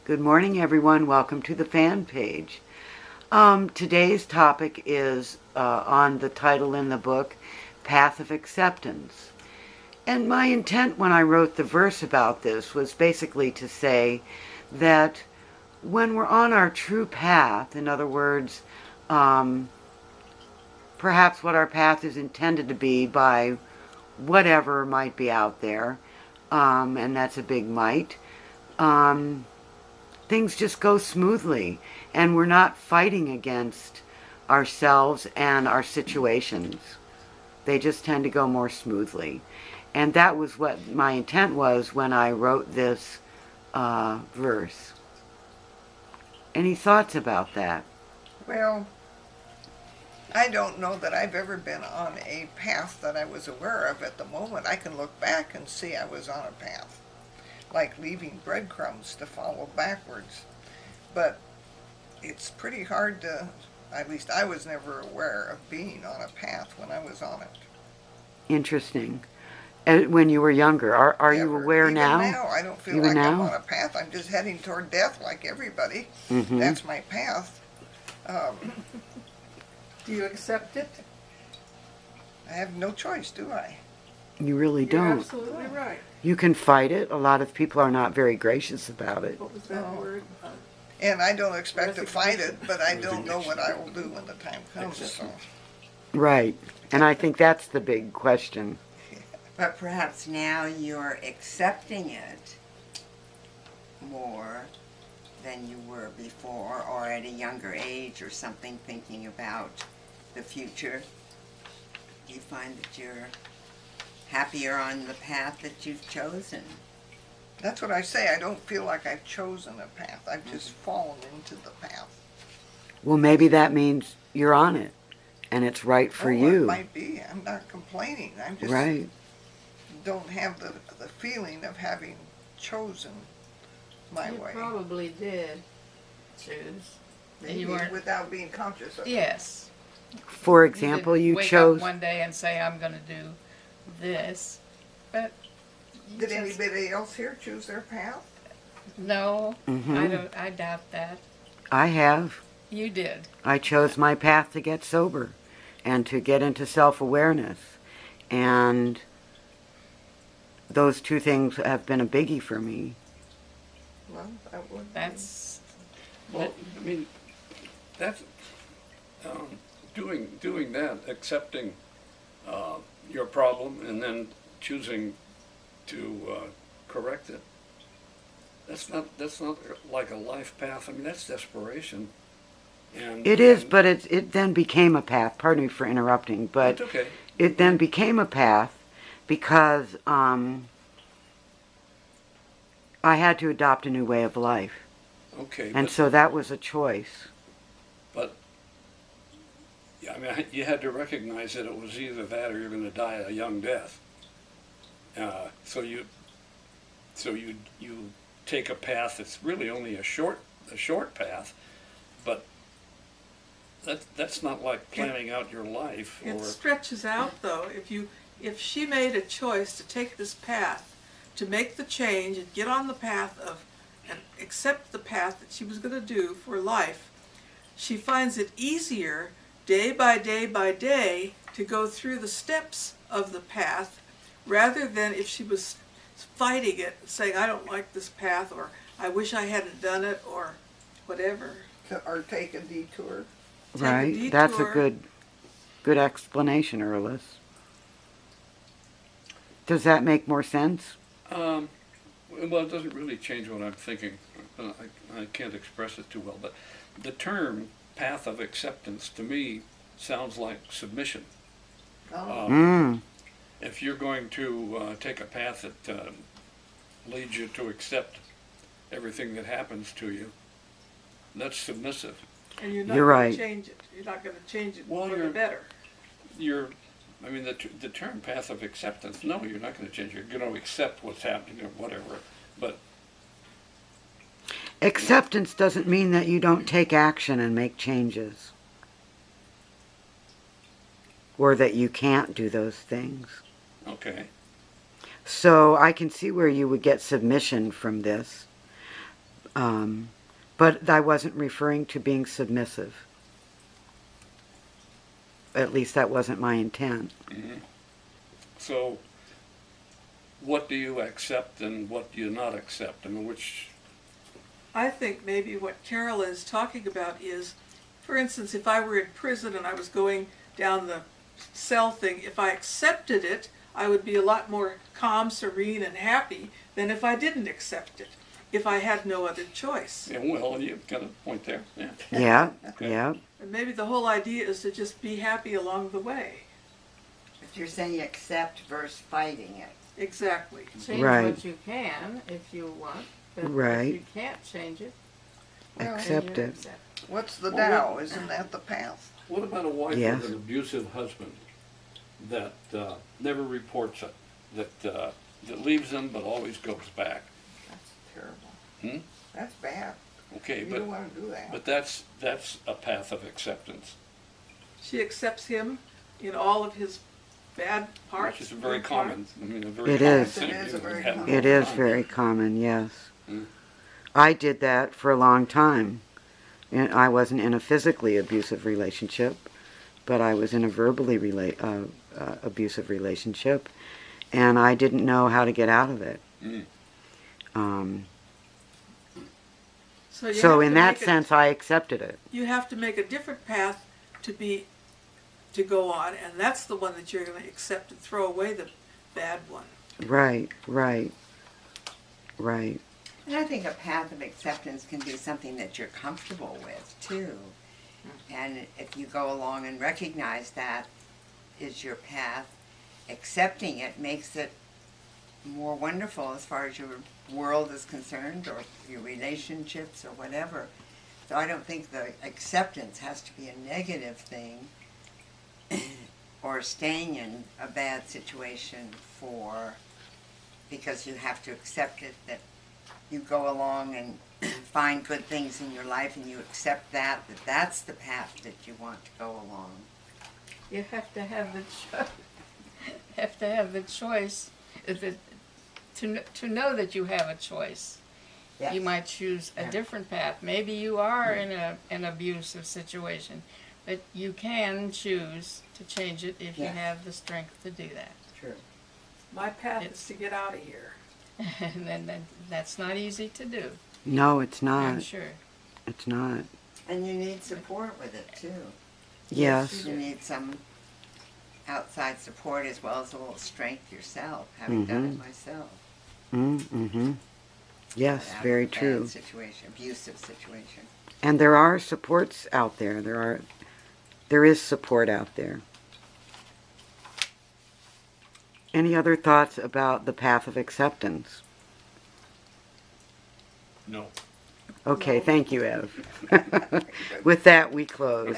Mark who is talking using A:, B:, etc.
A: Good morning, everyone. Welcome to the fan page. Today's topic is on the title in the book, Path of Acceptance. And my intent when I wrote the verse about this was basically to say that when we're on our true path, in other words, perhaps what our path is intended to be by whatever might be out there, and that's a big might, things just go smoothly and we're not fighting against ourselves and our situations. They just tend to go more smoothly. And that was what my intent was when I wrote this verse. Any thoughts about that?
B: Well, I don't know that I've ever been on a path that I was aware of at the moment. I can look back and see I was on a path, like leaving breadcrumbs to follow backwards. But it's pretty hard to, at least I was never aware of being on a path when I was on it.
A: Interesting. When you were younger, are you aware
B: Even
A: now?
B: now, I don't feel
A: Even
B: like I'm
A: now?
B: on a path. I'm just heading toward death like everybody.
A: Mm-hmm.
B: That's my path.
C: Do you accept it?
B: I have no choice, do I?
A: You really
C: You're
A: don't.
C: absolutely right.
A: You can fight it. A lot of people are not very gracious about it.
C: What was that word?
B: And I don't expect to fight it, but I don't know what I will do when the time comes. So.
A: Right. And I think that's the big question.
D: But perhaps now you're accepting it more than you were before, or at a younger age or something, thinking about the future. Do you find that you're happier on the path that you've chosen?
B: That's what I say. I don't feel like I've chosen a path. I've just fallen into the path.
A: Well, maybe that means you're on it and it's right for you.
B: It might be. I'm not complaining. I'm just
A: Right.
B: don't have the feeling of having chosen my
E: You
B: way.
E: probably did choose.
B: Maybe
E: you weren't-
B: without being conscious of it.
E: Yes.
A: For example, you
E: wake
A: chose.
E: up one day and say, I'm going to do this. But you
B: Did
E: just-
B: anybody else here choose their path?
E: No,
A: Mhm.
E: I doubt that.
A: I have.
E: You did.
A: I chose my path to get sober and to get into self-awareness. And those two things have been a biggie for me.
B: Well, that would.
E: That's
F: Well, I mean, that's doing that, accepting your problem, and then choosing to correct it. That's not like a life path. I mean, that's desperation. And
A: It is, but it then became a path. Pardon me for interrupting, but
F: it's okay.
A: it then became a path because I had to adopt a new way of life.
F: Okay,
A: And so that was a choice.
F: but yeah, I mean, you had to recognize that it was either that or you're going to die a young death. So you take a path that's really only a short path, but that's not like planning out your life.
C: It
F: Or
C: stretches out though. If she made a choice to take this path, to make the change and get on the path of and accept the path that she was going to do for life, she finds it easier day by day by day to go through the steps of the path rather than if she was fighting it, saying, I don't like this path, or I wish I hadn't done it, or whatever.
B: Or take a detour.
C: Take a
A: Right? That's a
C: detour.
A: good explanation, Erlis. Does that make more sense?
F: well, it doesn't really change what I'm thinking. I can't express it too well, but the term path of acceptance to me sounds like submission.
A: Mm.
F: If you're going to take a path that leads you to accept everything that happens to you, that's submissive.
C: And you're not
A: You're
C: going
A: right.
C: to change it. You're not going to change it
F: Well,
C: for the
F: you're-
C: better.
F: I mean, the term path of acceptance, no, you're not going to change. You're going to accept what's happening or whatever. But
A: Acceptance doesn't mean that you don't take action and make changes. Or that you can't do those things.
F: okay,
A: So I can see where you would get submission from this. But I wasn't referring to being submissive. At least that wasn't my intent.
F: Mhm. So, what do you accept and what do you not accept? I mean, which,
C: I think maybe what Carolyn is talking about is, for instance, if I were in prison and I was going down the cell thing, if I accepted it, I would be a lot more calm, serene, and happy than if I didn't accept it, if I had no other choice.
F: yeah, well, you've got a point there, yeah.
A: Yeah,
F: Okay.
A: yeah.
C: And maybe the whole idea is to just be happy along the way.
D: If you're saying accept versus fighting it.
C: Exactly.
E: Change
A: Right.
E: what you can if you want, but
A: Right.
E: if you can't change it, then
A: Accept
E: you
A: it.
E: accept it.
B: What's the
F: Well,
B: Tao? Isn't that the path?
F: What about a wife
A: Yes.
F: with an abusive husband that never reports it, that leaves them but always goes back?
B: That's terrible.
F: Hmm?
B: That's bad.
F: Okay,
B: You don't want to do that.
F: but that's a path of acceptance,
C: She accepts him in all of his bad parts.
F: which is very
C: good
F: common.
C: parts.
F: I mean, a very
A: It
F: common
A: is.
F: thing.
B: It is a very
F: happens
B: common-
F: all
A: It
F: the
A: is
F: time.
A: very common, yes.
F: Mm.
A: I did that for a long time. And I wasn't in a physically abusive relationship, but I was in a verbally abusive relationship, and I didn't know how to get out of it.
F: Mm.
C: So, you
A: So
C: have
A: in
C: to
A: that
C: make
A: sense, I accepted it.
C: you have to make a different path to go on, and that's the one that you're going to accept and throw away the bad one.
A: Right, right, right.
D: And I think a path of acceptance can be something that you're comfortable with, too. And if you go along and recognize that is your path, accepting it makes it more wonderful as far as your world is concerned, or your relationships, or whatever. So I don't think the acceptance has to be a negative thing, or staying in a bad situation because you have to accept it, that you go along and find good things in your life and you accept that's the path that you want to go along.
E: You have to have the choice, to know that you have a choice. You might choose a different path. Maybe you are in an abusive situation, but you can choose to change it if you
D: Yes.
E: have the strength to do that.
D: True.
C: My path
E: It's-
C: is to get out of here.
E: And then that's not easy to do,
A: No, it's
E: I'm
A: not.
E: sure.
A: It's not.
D: And you need support with it, too.
A: Yes.
D: You need some outside support as well as a little strength yourself, having done it myself.
A: Mm-hmm. Yes,
D: Out of
A: very
D: a bad
A: true.
D: situation, abusive situation.
A: And there are supports out there. There is support out there. Any other thoughts about the path of acceptance?
F: No.
A: Okay, thank you, Ev. With that, we close.